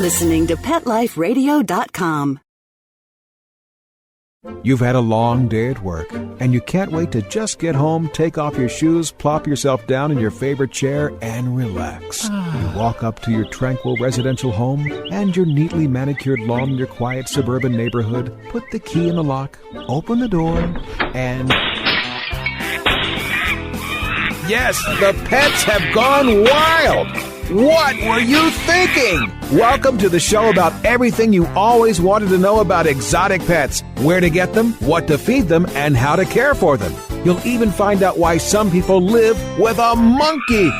listening to PetLifeRadio.com. You've had a long day at work, and you can't wait to just get home, take off your shoes, plop yourself down in your favorite chair, and relax. You walk up to your tranquil residential home and your neatly manicured lawn in your quiet suburban neighborhood, put the key in the lock, open the door, and... yes, the pets have gone wild! What were you thinking? Welcome to the show about everything you always wanted to know about exotic pets, where to get them, what to feed them, and how to care for them. You'll even find out why some people live with a monkey.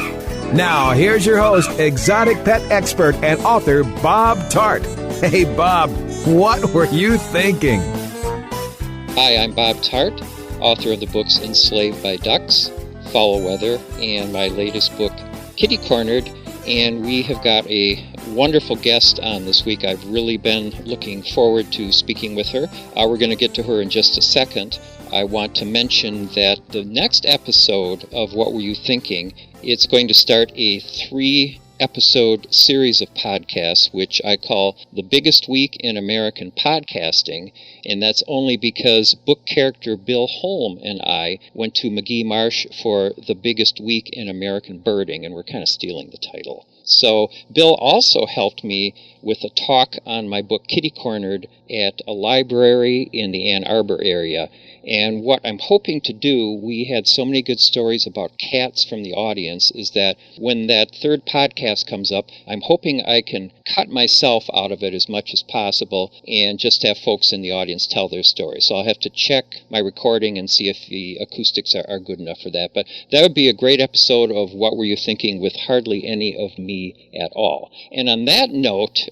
Now, here's your host, exotic pet expert and author Bob Tart. Hey, Bob, what were you thinking? Hi, I'm Bob Tart, author of the books Enslaved by Ducks, Foul Weather, and my latest book, Kitty Cornered. And we have got a wonderful guest on this week. I've really been looking forward to speaking with her. We're going to get to her in just a second. I want to mention that the next episode of What Were You Thinking, it's going to start a 3-episode series of podcasts, which I call The Biggest Week in American Podcasting, and that's only because book character Bill Holm and I went to McGee Marsh for The Biggest Week in American Birding, and we're kind of stealing the title. So Bill also helped me with a talk on my book Kitty Cornered at a library in the Ann Arbor area. And what I'm hoping to do, we had so many good stories about cats from the audience, is that when that third podcast comes up, I'm hoping I can cut myself out of it as much as possible and just have folks in the audience tell their story. So I'll have to check my recording and see if the acoustics are good enough for that. But that would be a great episode of What Were You Thinking with hardly any of me at all. And on that note,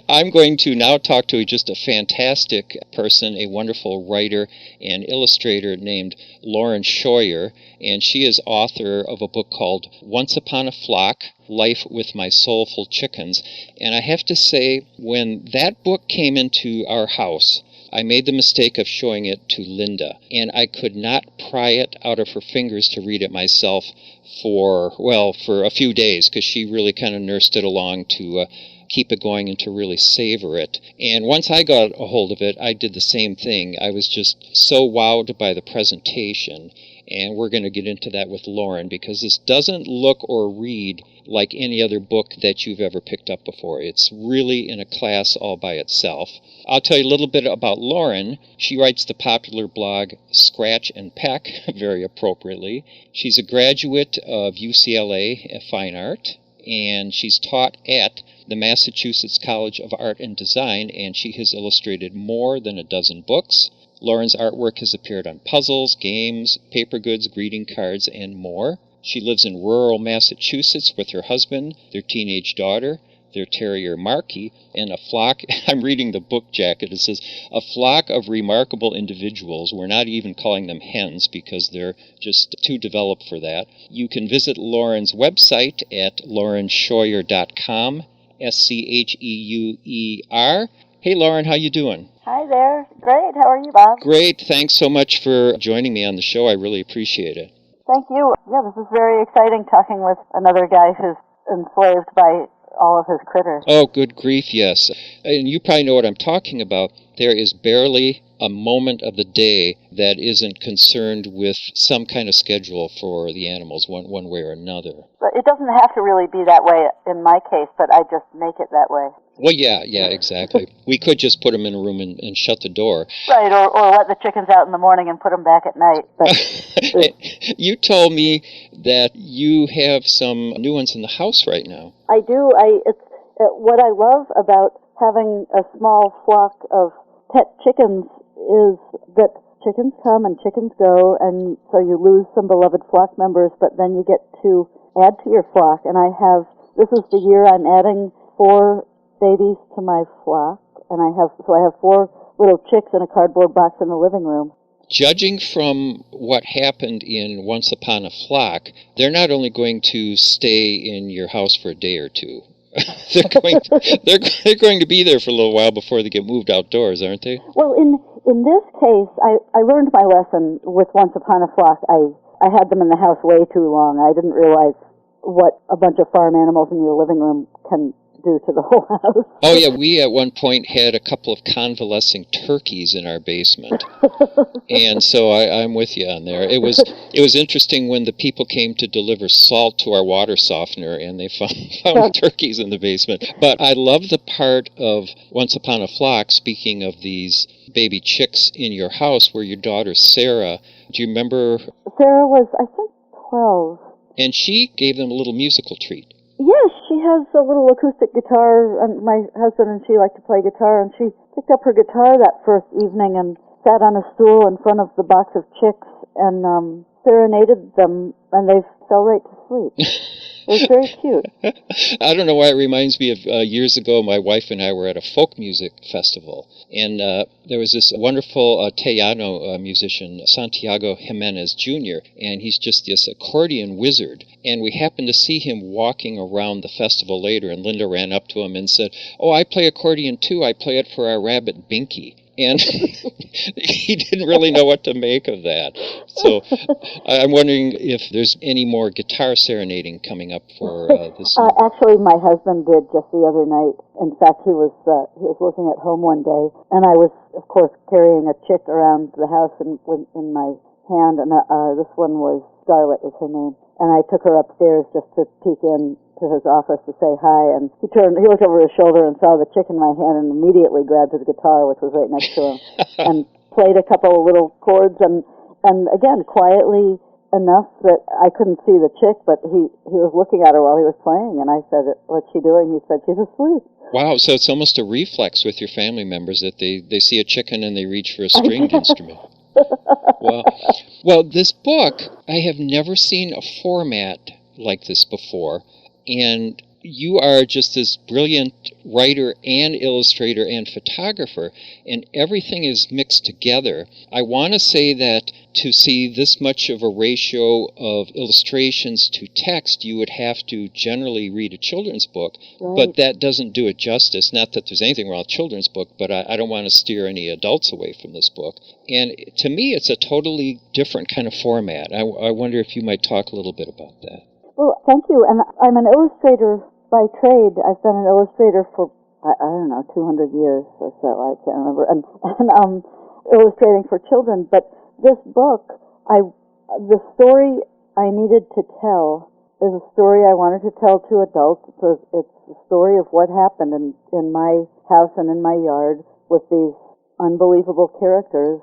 I'm going to now talk to just a fantastic person, a wonderful writer and illustrator named Lauren Scheuer, and she is author of a book called Once Upon a Flock, Life with My Soulful Chickens. And I have to say, when that book came into our house, I made the mistake of showing it to Linda, and I could not pry it out of her fingers to read it myself for a few days, because she really kind of nursed it along to keep it going and to really savor it. And once I got a hold of it, I did the same thing. I was just so wowed by the presentation, and we're going to get into that with Lauren, because this doesn't look or read like any other book that you've ever picked up before. It's really in a class all by itself. I'll tell you a little bit about Lauren. She writes the popular blog Scratch and Peck, very appropriately. She's a graduate of UCLA Fine Art, and she's taught at the Massachusetts College of Art and Design, and she has illustrated more than a dozen books. Lauren's artwork has appeared on puzzles, games, paper goods, greeting cards, and more. She lives in rural Massachusetts with her husband, their teenage daughter, their terrier Marky, and a flock. I'm reading the book jacket. It says, a flock of remarkable individuals. We're not even calling them hens because they're just too developed for that. You can visit Lauren's website at laurenscheuer.com, Scheuer. Hey, Lauren, how you doing? Hi there. Great. How are you, Bob? Great. Thanks so much for joining me on the show. I really appreciate it. Thank you. Yeah, this is very exciting, talking with another guy who's enslaved by all of his critters. Oh, good grief, yes. And you probably know what I'm talking about. There is barely a moment of the day that isn't concerned with some kind of schedule for the animals, one way or another. But it doesn't have to really be that way in my case, but I just make it that way. Well, yeah, exactly. We could just put them in a room and shut the door. Right, or let the chickens out in the morning and put them back at night. But you told me that you have some new ones in the house right now. I do. It's what I love about having a small flock of pet chickens is that chickens come and chickens go, and so you lose some beloved flock members, but then you get to add to your flock. And this is the year I'm adding 4 babies to my flock, and I have 4 little chicks in a cardboard box in the living room. Judging from what happened in Once Upon a Flock, they're not only going to stay in your house for a day or two. they're going to be there for a little while before they get moved outdoors, aren't they? Well, in this case, I learned my lesson with Once Upon a Flock. I had them in the house way too long. I didn't realize what a bunch of farm animals in your living room can do to the whole house. Oh, yeah, we at one point had a couple of convalescing turkeys in our basement. And so I'm with you on there. It was interesting when the people came to deliver salt to our water softener, and they found turkeys in the basement. But I love the part of Once Upon a Flock, speaking of these baby chicks in your house, where your daughter Sarah, do you remember? Sarah was, I think, 12. And she gave them a little musical treat. Yes, she has a little acoustic guitar, and my husband and she like to play guitar, and she picked up her guitar that first evening and sat on a stool in front of the box of chicks and serenaded them, and they fell right to sleep. It was very cute. I don't know why it reminds me of years ago, my wife and I were at a folk music festival, and there was this wonderful Tejano musician, Santiago Jimenez Jr., and he's just this accordion wizard. And we happened to see him walking around the festival later, and Linda ran up to him and said, "Oh, I play accordion too. I play it for our rabbit Binky." And he didn't really know what to make of that. So I'm wondering if there's any more guitar serenading coming up for this. Actually, my husband did just the other night. In fact, he was working at home one day, and I was, of course, carrying a chick around the house in my hand, and this one was Scarlett, is her name. And I took her upstairs just to peek in to his office to say hi, and he looked over his shoulder and saw the chick in my hand and immediately grabbed his guitar, which was right next to him, and played a couple of little chords, and again, quietly enough that I couldn't see the chick, but he was looking at her while he was playing, and I said, "What's she doing?" He said, "She's asleep." Wow, so it's almost a reflex with your family members that they see a chicken and they reach for a stringed instrument. Well, this book, I have never seen a format like this before, and you are just this brilliant writer and illustrator and photographer, and everything is mixed together. I want to say that to see this much of a ratio of illustrations to text, you would have to generally read a children's book, right. But that doesn't do it justice. Not that there's anything wrong with a children's book, but I don't want to steer any adults away from this book. And to me, it's a totally different kind of format. I wonder if you might talk a little bit about that. Well, thank you. And I'm an illustrator by trade. I've been an illustrator for, I don't know, 200 years or so. I can't remember. And illustrating for children. But this book, the story I needed to tell is a story I wanted to tell to adults. It's the story of what happened in my house and in my yard with these unbelievable characters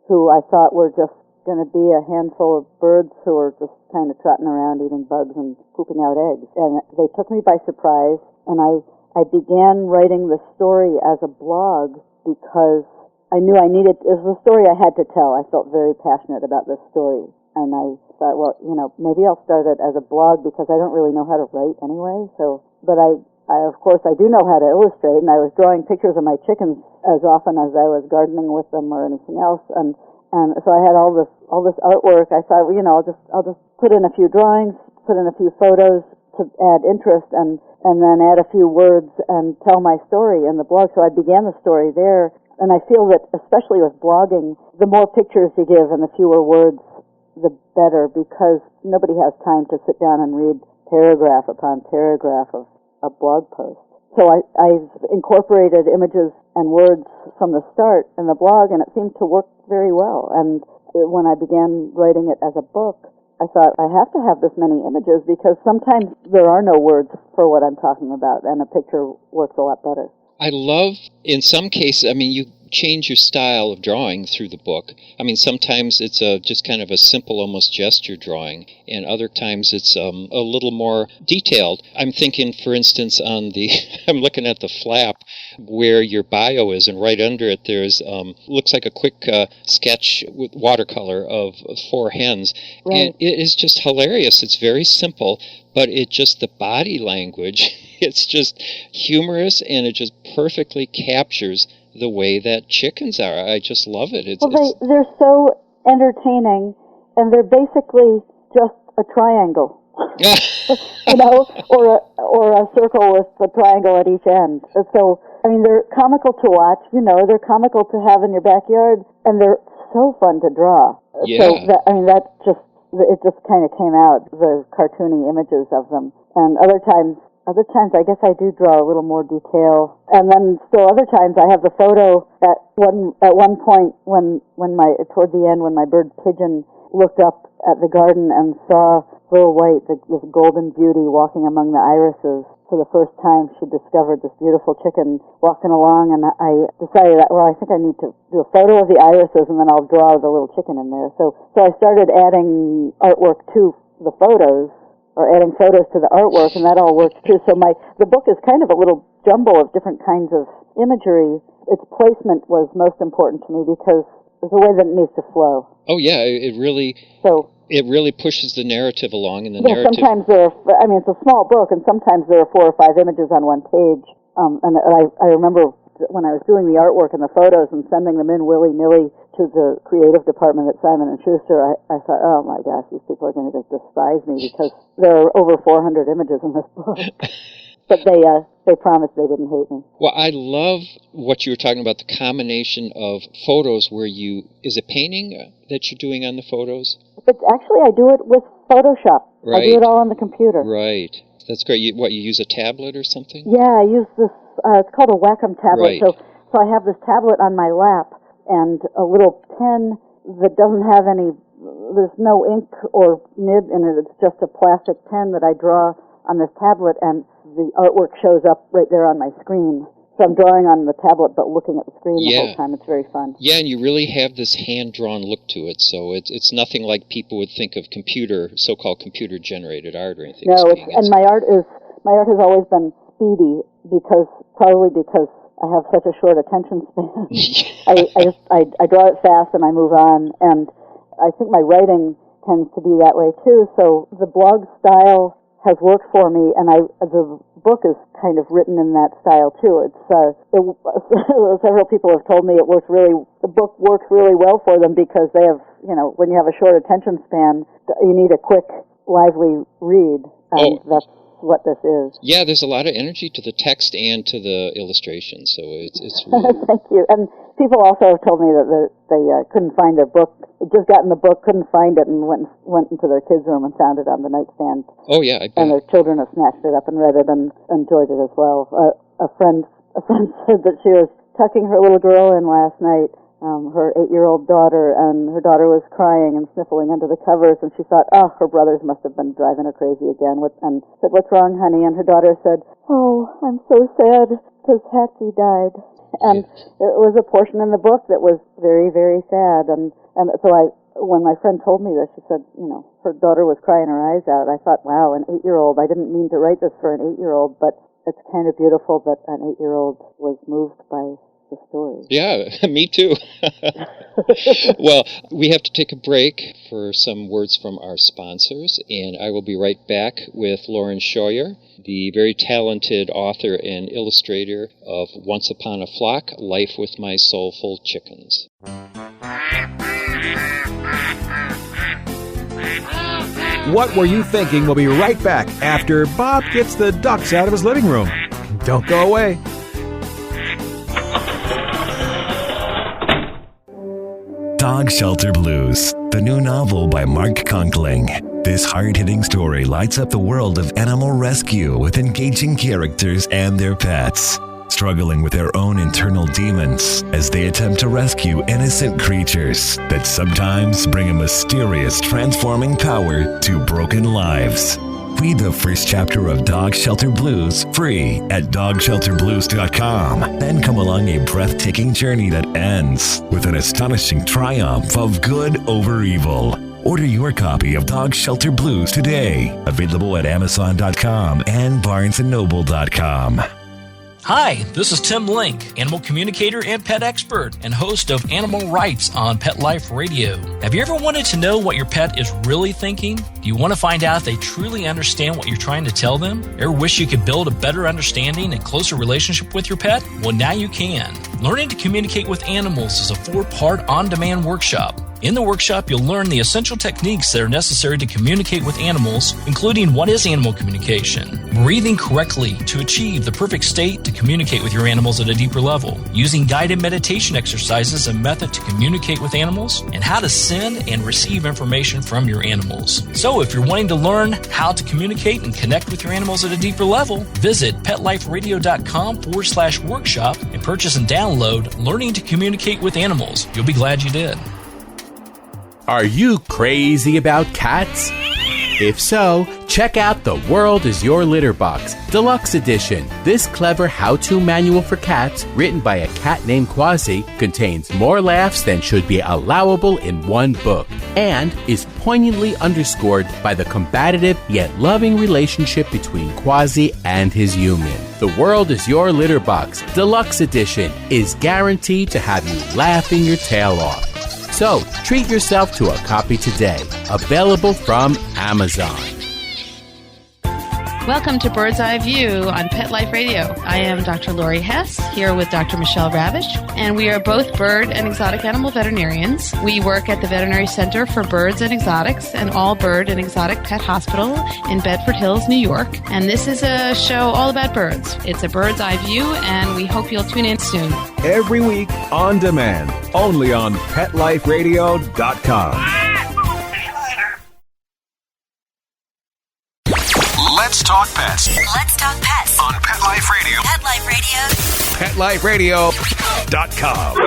who I thought were just going to be a handful of birds who were just kind of trotting around eating bugs and pooping out eggs. And they took me by surprise, and I began writing the story as a blog because I knew it was a story I had to tell. I felt very passionate about this story. And I thought, well, maybe I'll start it as a blog because I don't really know how to write anyway. But I of course, I do know how to illustrate, and I was drawing pictures of my chickens as often as I was gardening with them or anything else. And so I had all this artwork. I thought, I'll just put in a few drawings, put in a few photos to add interest, and then add a few words and tell my story in the blog. So I began the story there, and I feel that especially with blogging, the more pictures you give and the fewer words, the better, because nobody has time to sit down and read paragraph upon paragraph of a blog post. So I've incorporated images and words from the start in the blog, and it seemed to work very well. And when I began writing it as a book, I thought I have to have this many images because sometimes there are no words for what I'm talking about, and a picture works a lot better. I love, in some cases, you change your style of drawing through the book. Sometimes it's just kind of a simple, almost gesture drawing, and other times it's a little more detailed. I'm thinking, for instance, I'm looking at the flap where your bio is, and right under it there's, looks like a quick sketch with watercolor of 4 hens. Right. And it is just hilarious. It's very simple, but the body language, it's just humorous, and it just perfectly captures the way that chickens are. I just love it. They're so entertaining, and they're basically just a triangle, or a circle with a triangle at each end. So, they're comical to watch. They're comical to have in your backyard, and they're so fun to draw. Yeah. So it just kind of came out, the cartoony images of them. And other times Other times, I guess I do draw a little more detail, and then still other times I have the photo at one point when toward the end when my bird Pigeon looked up at the garden and saw Little White, this golden beauty, walking among the irises. For the first time, she discovered this beautiful chicken walking along, and I decided that, well, I think I need to do a photo of the irises, and then I'll draw the little chicken in there. So I started adding artwork to the photos, or adding photos to the artwork, and that all worked too. So the book is kind of a little jumble of different kinds of imagery. Its placement was most important to me because there's a way that it needs to flow. Oh yeah, it really pushes the narrative along, and the narrative. Sometimes it's a small book, and sometimes there are 4 or 5 images on one page. And I remember when I was doing the artwork and the photos and sending them in willy-nilly to the creative department at Simon & Schuster, I thought, oh my gosh, these people are going to just despise me because there are over 400 images in this book. But they promised they didn't hate me. Well, I love what you were talking about, the combination of photos where is it painting that you're doing on the photos? It's actually, I do it with Photoshop. Right. I do it all on the computer. Right. That's great. You use a tablet or something? Yeah, I use this, it's called a Wacom tablet. Right. So I have this tablet on my lap and a little pen that doesn't have there's no ink or nib in it. It's just a plastic pen that I draw on this tablet, and the artwork shows up right there on my screen. So I'm drawing on the tablet but looking at the screen the whole time. It's very fun. Yeah, and you really have this hand-drawn look to it, so it's nothing like people would think of so-called computer-generated art or anything. No, and my art has always been speedy probably because I have such a short attention span. I draw it fast and I move on, and I think my writing tends to be that way too. So the blog style has worked for me, and the book is kind of written in that style too. Several people have told me the book works really well for them because they have, when you have a short attention span, you need a quick, lively read, and that's what this is. Yeah, there's a lot of energy to the text and to the illustration, so it's really... Thank you. And people also have told me that they couldn't find their book. They just got in the book, couldn't find it, and went into their kids' room and found it on the nightstand. Oh yeah, I bet. And their children have snatched it up and read it and enjoyed it as well. A friend said that she was tucking her little girl in last night, her 8-year-old daughter, and her daughter was crying and sniffling under the covers, and she thought, oh, her brothers must have been driving her crazy again, and said, what's wrong, honey? And her daughter said, oh, I'm so sad because Hatsy died. And it was a portion in the book that was very, very sad, and so when my friend told me this, she said, her daughter was crying her eyes out. I thought, wow, an 8-year-old, I didn't mean to write this for an 8-year-old, but it's kind of beautiful that an 8-year-old was moved by the story. Yeah, me too. Well, we have to take a break for some words from our sponsors, and I will be right back with Lauren Scheuer, the very talented author and illustrator of Once Upon a Flock, Life with My Soulful Chickens. What Were You Thinking? We'll be right back after Bob gets the ducks out of his living room. Don't go away. Dog Shelter Blues, the new novel by Mark Conkling. This hard-hitting story lights up the world of animal rescue with engaging characters and their pets, struggling with their own internal demons as they attempt to rescue innocent creatures that sometimes bring a mysterious transforming power to broken lives. Read the first chapter of Dog Shelter Blues free at dogshelterblues.com. Then come along a breathtaking journey that ends with an astonishing triumph of good over evil. Order your copy of Dog Shelter Blues today. Available at Amazon.com and BarnesandNoble.com. Hi, this is Tim Link, animal communicator and pet expert and host of Animal Rights on Pet Life Radio. Have you ever wanted to know what your pet is really thinking? Do you want to find out if they truly understand what you're trying to tell them? Ever wish you could build a better understanding and closer relationship with your pet? Well, now you can. Learning to Communicate with Animals is a 4-part on-demand workshop. In the workshop, you'll learn the essential techniques that are necessary to communicate with animals, including what is animal communication, breathing correctly to achieve the perfect state to communicate with your animals at a deeper level, using guided meditation exercises, a method to communicate with animals, and how to send and receive information from your animals. So if you're wanting to learn how to communicate and connect with your animals at a deeper level, visit PetLifeRadio.com/workshop and purchase and download Learning to Communicate with Animals. You'll be glad you did. Are you crazy about cats? If so, check out The World is Your Litter Box, Deluxe Edition. This clever how-to manual for cats, written by a cat named Quasi, contains more laughs than should be allowable in one book, and is poignantly underscored by the combative yet loving relationship between Quasi and his human. The World is Your Litter Box, Deluxe Edition, is guaranteed to have you laughing your tail off. So, treat yourself to a copy today. Available from Amazon. Welcome to Bird's Eye View on Pet Life Radio. I am Dr. Lori Hess, here with Dr. Michelle Ravish, and we are both bird and exotic animal veterinarians. We work at the Veterinary Center for Birds and Exotics, an all-bird and exotic pet hospital in Bedford Hills, New York. And this is a show all about birds. It's a Bird's Eye View, and we hope you'll tune in soon. Every week on demand, only on PetLifeRadio.com. Let's talk pets. Let's talk pets On Pet Life Radio. Pet Life Radio. PetLifeRadio.com.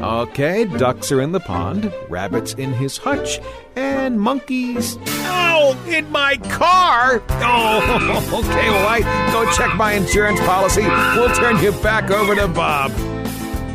Okay, ducks are in the pond, rabbits in his hutch, and monkeys... Ow! In my car! Oh, okay, well, I go check my insurance policy. We'll turn you back over to Bob.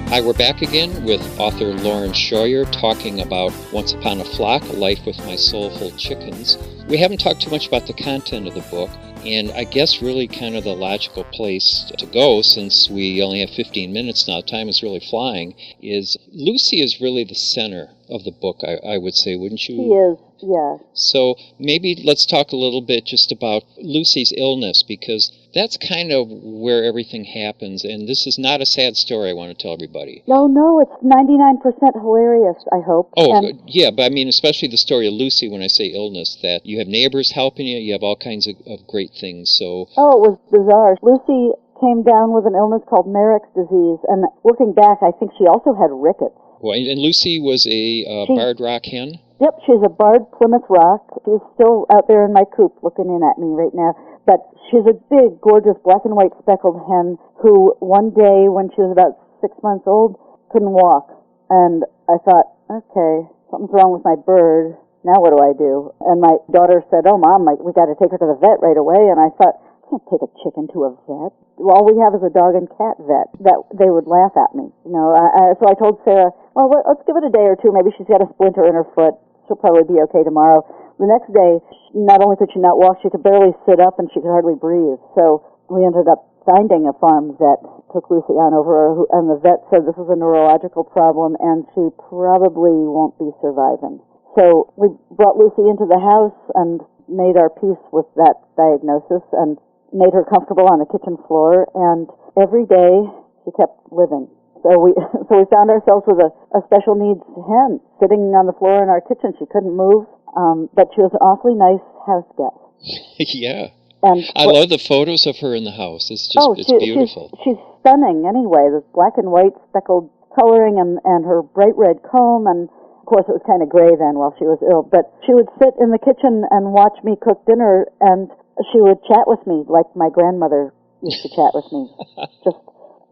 Hi, we're back again with author Lauren Scheuer talking about Once Upon a Flock, A Life with My Soulful Chickens. We haven't talked too much about the content of the book, and I guess really kind of the logical place to go, since we only have 15 minutes now, time is really flying, is Lucy is really the center of the book, I would say, wouldn't you? She is, yeah. So maybe let's talk a little bit just about Lucy's illness, because that's kind of where everything happens, and this is not a sad story, I want to tell everybody. No, it's 99% hilarious, I hope. Oh, yeah, but I mean, especially the story of Lucy, when I say illness, that you have neighbors helping you, you have all kinds of great things, so... Oh, it was bizarre. Lucy came down with an illness called Merrick's disease, and looking back, I think she also had rickets. Well, and Lucy was a Barred Rock hen? Yep, she's a Barred Plymouth Rock. She's still out there in my coop looking in at me right now. But she's a big, gorgeous, black and white speckled hen who one day, when she was about 6 months old, couldn't walk. And I thought, okay, something's wrong with my bird. Now what do I do? And my daughter said, oh, Mom, we got to take her to the vet right away. And I thought, I can't take a chicken to a vet. All we have is a dog and cat vet. That they would laugh at me. So I told Sarah, well, let's give it a day or two. Maybe she's got a splinter in her foot. She'll probably be okay tomorrow. The next day, not only could she not walk, she could barely sit up and she could hardly breathe. So we ended up finding a farm vet, took Lucy on over her, and the vet said this is a neurological problem and she probably won't be surviving. So we brought Lucy into the house and made our peace with that diagnosis and made her comfortable on the kitchen floor, and every day she kept living. So we found ourselves with a special needs hen sitting on the floor in our kitchen. She couldn't move, but she was an awfully nice house guest. Yeah. And I love the photos of her in the house. It's just it's beautiful. She's stunning anyway. This black and white speckled coloring and her bright red comb, and of course it was kind of gray then while she was ill. But she would sit in the kitchen and watch me cook dinner, and she would chat with me like my grandmother used to chat with me.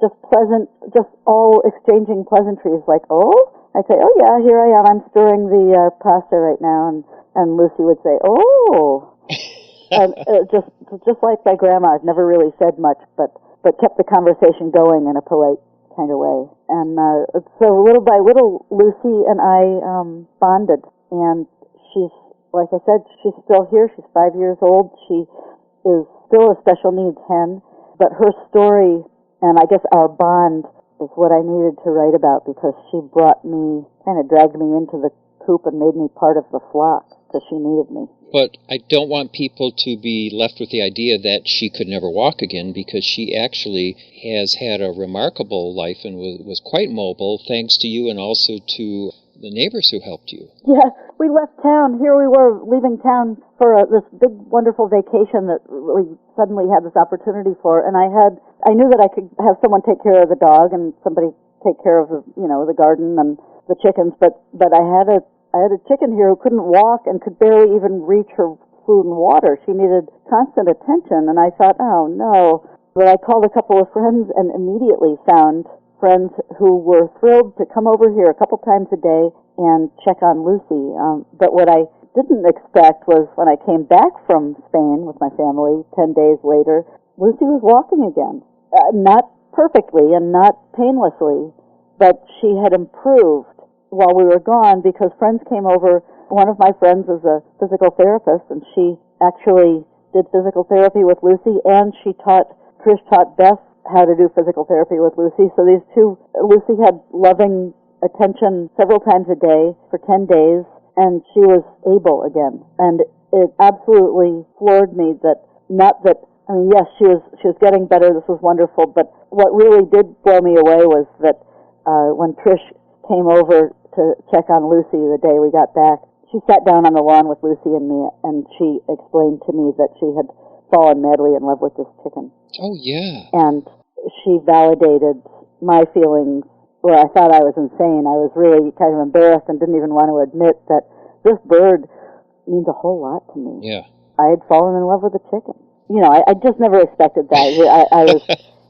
Just pleasant, just all exchanging pleasantries like, oh? I'd say, oh yeah, here I am, I'm stirring the pasta right now, and Lucy would say, oh. And just like my grandma, I've never really said much, but kept the conversation going in a polite kind of way. And so little by little, Lucy and I bonded, and she's, like I said, she's still here. She's 5 years old. She is still a special needs hen, but her story, and I guess our bond, is what I needed to write about, because she brought me, kind of dragged me into the coop and made me part of the flock, because she needed me. But I don't want people to be left with the idea that she could never walk again, because she actually has had a remarkable life and was quite mobile, thanks to you and also to the neighbors who helped you. Yeah, we left town. Here we were leaving town for this big, wonderful vacation that we suddenly had this opportunity for. And I knew that I could have someone take care of the dog and somebody take care of the garden and the chickens. But I had a chicken here who couldn't walk and could barely even reach her food and water. She needed constant attention. And I thought, oh no. But I called a couple of friends and immediately found friends who were thrilled to come over here a couple times a day and check on Lucy. But what I didn't expect was when I came back from Spain with my family 10 days later, Lucy was walking again. Not perfectly and not painlessly, but she had improved while we were gone because friends came over. One of my friends is a physical therapist, and she actually did physical therapy with Lucy, and Trish taught Beth how to do physical therapy with Lucy. So these two, Lucy had loving attention several times a day for 10 days, and she was able again. And it absolutely floored me yes, she was getting better. This was wonderful. But what really did blow me away was that when Trish came over to check on Lucy the day we got back, she sat down on the lawn with Lucy and me, and she explained to me that she had fallen madly in love with this chicken. Oh, yeah. And she validated my feelings where I thought I was insane. I was really kind of embarrassed and didn't even want to admit that this bird means a whole lot to me. Yeah. I had fallen in love with a chicken. I just never expected that.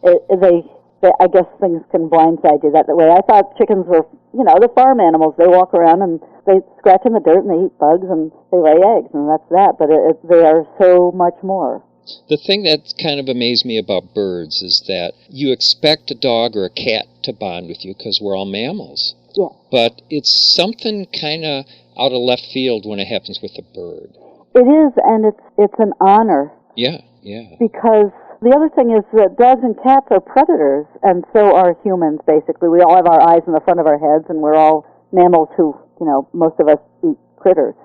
I guess things can blindside you that way. I thought chickens were, they're farm animals. They walk around and they scratch in the dirt and they eat bugs and they lay eggs, and that's that. But they are so much more. The thing that kind of amazed me about birds is that you expect a dog or a cat to bond with you because we're all mammals. Yeah. But it's something kind of out of left field when it happens with a bird. It is, and it's an honor. Yeah. Because the other thing is that dogs and cats are predators, and so are humans, basically. We all have our eyes in the front of our heads, and we're all mammals who, most of us eat critters,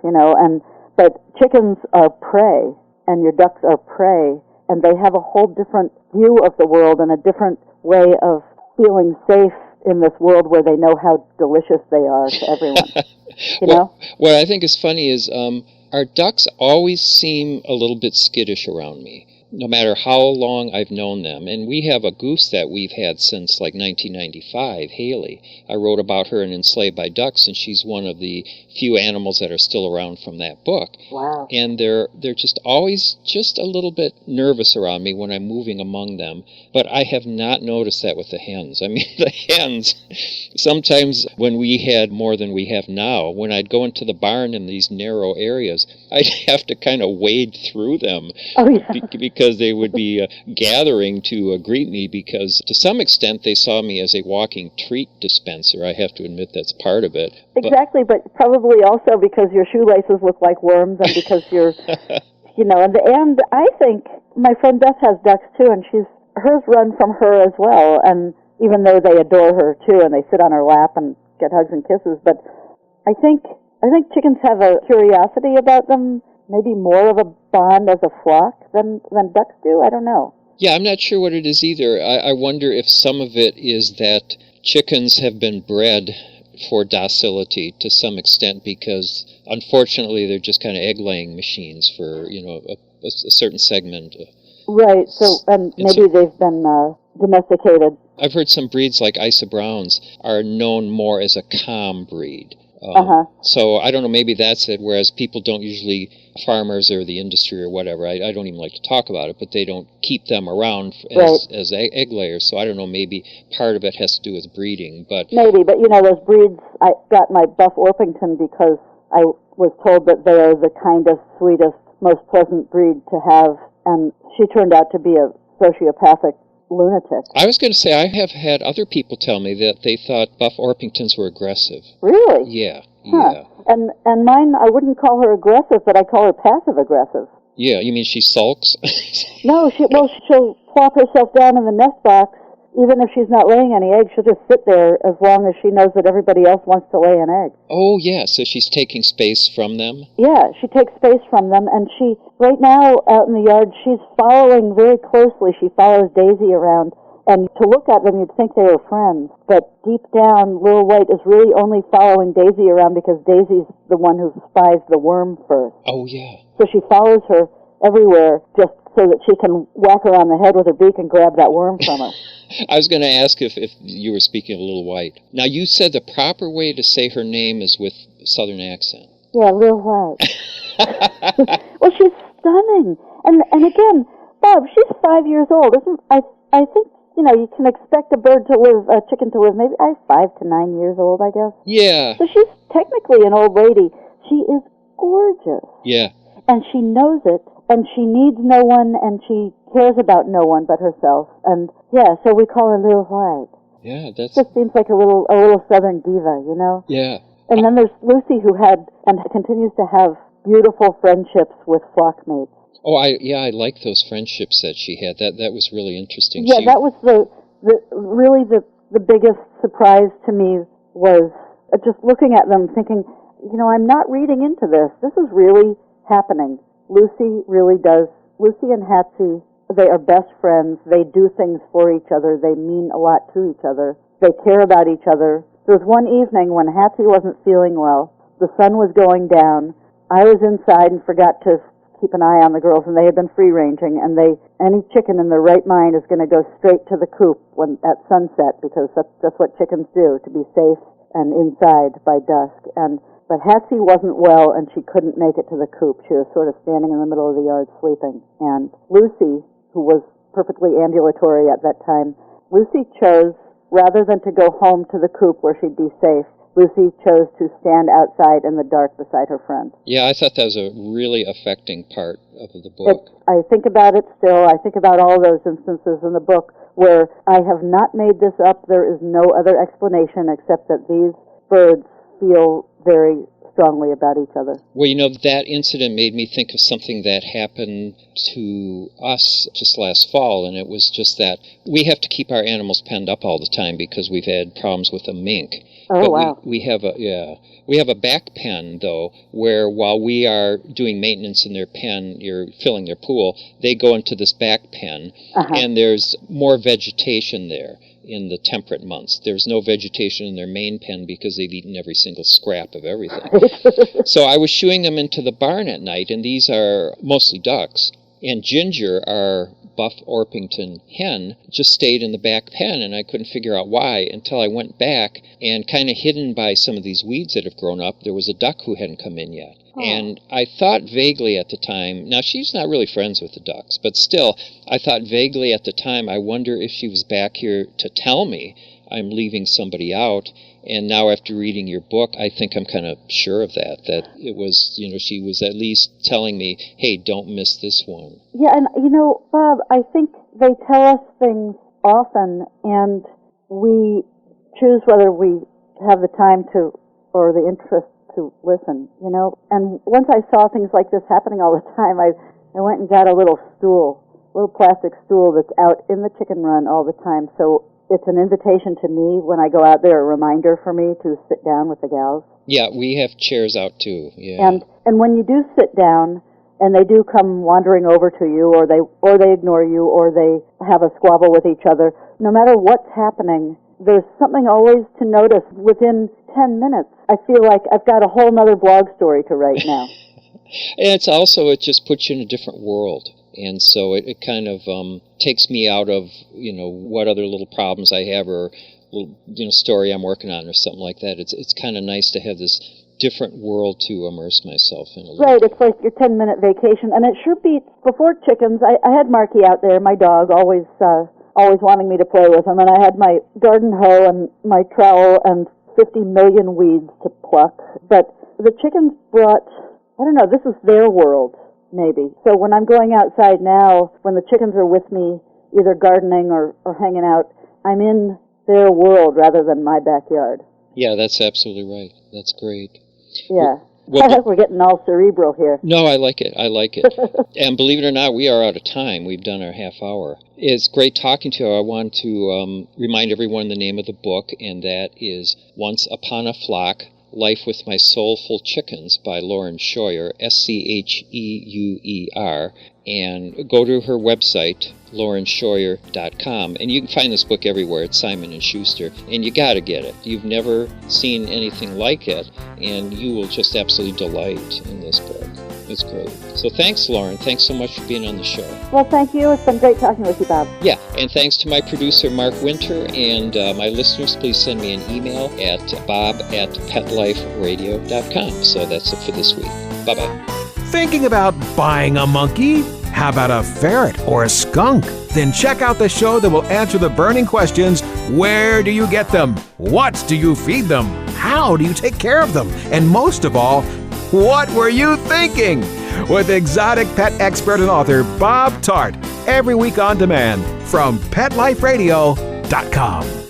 but chickens are prey, and your ducks are prey, and they have a whole different view of the world and a different way of feeling safe in this world where they know how delicious they are to everyone. What I think is funny is our ducks always seem a little bit skittish around me, no matter how long I've known them. And we have a goose that we've had since 1995, Haley. I wrote about her in Enslaved by Ducks, and she's one of the few animals that are still around from that book. Wow. And they're just always just a little bit nervous around me when I'm moving among them. But I have not noticed that with the hens. I mean, the hens, sometimes when we had more than we have now, when I'd go into the barn in these narrow areas, I'd have to kind of wade through them. Oh, yeah. Because they would be gathering to greet me, because to some extent they saw me as a walking treat dispenser. I have to admit that's part of it. Exactly, but probably also because your shoelaces look like worms, and because you're, and I think my friend Beth has ducks too, and hers run from her as well, and even though they adore her too, and they sit on her lap and get hugs and kisses, but I think chickens have a curiosity about them, maybe more of a bond as a flock than ducks do. I don't know. Yeah, I'm not sure what it is either. I wonder if some of it is that chickens have been bred for docility to some extent, because unfortunately they're just kind of egg-laying machines for, a certain segment. Right, so maybe they've been domesticated. I've heard some breeds like Isa Browns are known more as a calm breed. So I don't know, maybe that's it, whereas people don't usually, farmers or the industry or whatever, I don't even like to talk about it, but they don't keep them around as egg layers. So I don't know, maybe part of it has to do with breeding. Maybe, but those breeds, I got my Buff Orpington because I was told that they are the kindest, sweetest, most pleasant breed to have, and she turned out to be a sociopathic lunatic. I was going to say, I have had other people tell me that they thought Buff Orpingtons were aggressive. Really? Yeah. Huh. And mine, I wouldn't call her aggressive, but I call her passive-aggressive. Yeah, you mean she sulks? No, she'll plop herself down in the nest box, even if she's not laying any eggs, she'll just sit there as long as she knows that everybody else wants to lay an egg. Oh, yeah, so she's taking space from them? Yeah, she takes space from them, and she, right now, out in the yard, she's following very closely. She follows Daisy around, and to look at them, you'd think they were friends, but deep down, Little White is really only following Daisy around because Daisy's the one who spies the worm first. Oh, yeah. So she follows her everywhere just so that she can whack her on the head with her beak and grab that worm from her. I was going to ask if you were speaking of Little White. Now, you said the proper way to say her name is with Southern accent. Yeah, Little White. Well, she's stunning. And again, Bob, she's 5 years old. I think, you can expect a chicken to live maybe 5 to 9 years old, I guess. Yeah. So she's technically an old lady. She is gorgeous. Yeah. And she knows it, and she needs no one, and she cares about no one but herself. And yeah, so we call her Little White. Yeah, that's... Just seems like a little Southern diva, Yeah. And then there's Lucy, who had and continues to have beautiful friendships with flockmates. Oh, I like those friendships that she had. That was really interesting. Yeah, that was really the biggest surprise to me was just looking at them, thinking, I'm not reading into this. This is really happening. Lucy and Hatsy, they are best friends. They do things for each other. They mean a lot to each other. They care about each other. There was one evening when Hatsy wasn't feeling well. The sun was going down. I was inside and forgot to keep an eye on the girls, and they had been free-ranging, and any chicken in their right mind is going to go straight to the coop at sunset, because that's what chickens do, to be safe and inside by dusk. But Hatsy wasn't well, and she couldn't make it to the coop. She was sort of standing in the middle of the yard sleeping. And Lucy, who was perfectly ambulatory at that time, Lucy chose, rather than to go home to the coop where she'd be safe, Lucy chose to stand outside in the dark beside her friend. Yeah, I thought that was a really affecting part of the book. I think about it still. I think about all those instances in the book where I have not made this up. There is no other explanation except that these birds feel very strongly about each other. Well, that incident made me think of something that happened to us just last fall, and it was just that we have to keep our animals penned up all the time because we've had problems with a mink. Oh, but wow. We have a back pen, though, where while we are doing maintenance in their pen, you're filling their pool, they go into this back pen, and there's more vegetation there in the temperate months. There's no vegetation in their main pen because they've eaten every single scrap of everything. So I was shooing them into the barn at night, and these are mostly ducks. And Ginger, our buff Orpington hen, just stayed in the back pen, and I couldn't figure out why until I went back, and kind of hidden by some of these weeds that have grown up, there was a duck who hadn't come in yet. Oh. And I thought vaguely at the time, now she's not really friends with the ducks, but still, I thought vaguely at the time, I wonder if she was back here to tell me I'm leaving somebody out. And now after reading your book, I think I'm kind of sure of that it was, she was at least telling me, hey, don't miss this one. Yeah, and Bob, I think they tell us things often, and we choose whether we have the time to or the interest to listen, And once I saw things like this happening all the time, I went and got a little plastic stool that's out in the chicken run all the time, so it's an invitation to me when I go out there, a reminder for me to sit down with the gals. Yeah, we have chairs out too. Yeah. And when you do sit down, and they do come wandering over to you, or they ignore you, or they have a squabble with each other, no matter what's happening, there's something always to notice within 10 minutes. I feel like I've got a whole nother blog story to write now. And it just puts you in a different world. And so it kind of takes me out of, what other little problems I have or little, story I'm working on or something like that. It's kind of nice to have this different world to immerse myself in a little Right, it's like your 10-minute vacation. And it sure beats, before chickens, I had Marky out there, my dog, always wanting me to play with him. And I had my garden hoe and my trowel and 50 million weeds to pluck. But the chickens brought, I don't know, this is their world. Maybe. So when I'm going outside now, when the chickens are with me, either gardening or hanging out, I'm in their world rather than my backyard. Yeah, that's absolutely right. That's great. Yeah. Well, We're getting all cerebral here. no, I like it. I like it. And believe it or not, we are out of time. We've done our half hour. It's great talking to you. I want to remind everyone the name of the book, and that is Once Upon a Flock, Life with My Soulful Chickens by Lauren Scheuer, Scheuer. And go to her website, laurenscheuer.com, and you can find this book everywhere. It's Simon & Schuster, and you got to get it. You've never seen anything like it, and you will just absolutely delight in this book. It's great. So thanks, Lauren. Thanks so much for being on the show. Well, thank you. It's been great talking with you, Bob. Yeah, and thanks to my producer, Mark Winter, and my listeners, please send me an email at bob@petliferadio.com. So that's it for this week. Bye-bye. Thinking about buying a monkey? How about a ferret or a skunk? Then check out the show that will answer the burning questions. Where do you get them? What do you feed them? How do you take care of them? And most of all, what were you thinking? With exotic pet expert and author Bob Tart. Every week on demand from PetLifeRadio.com.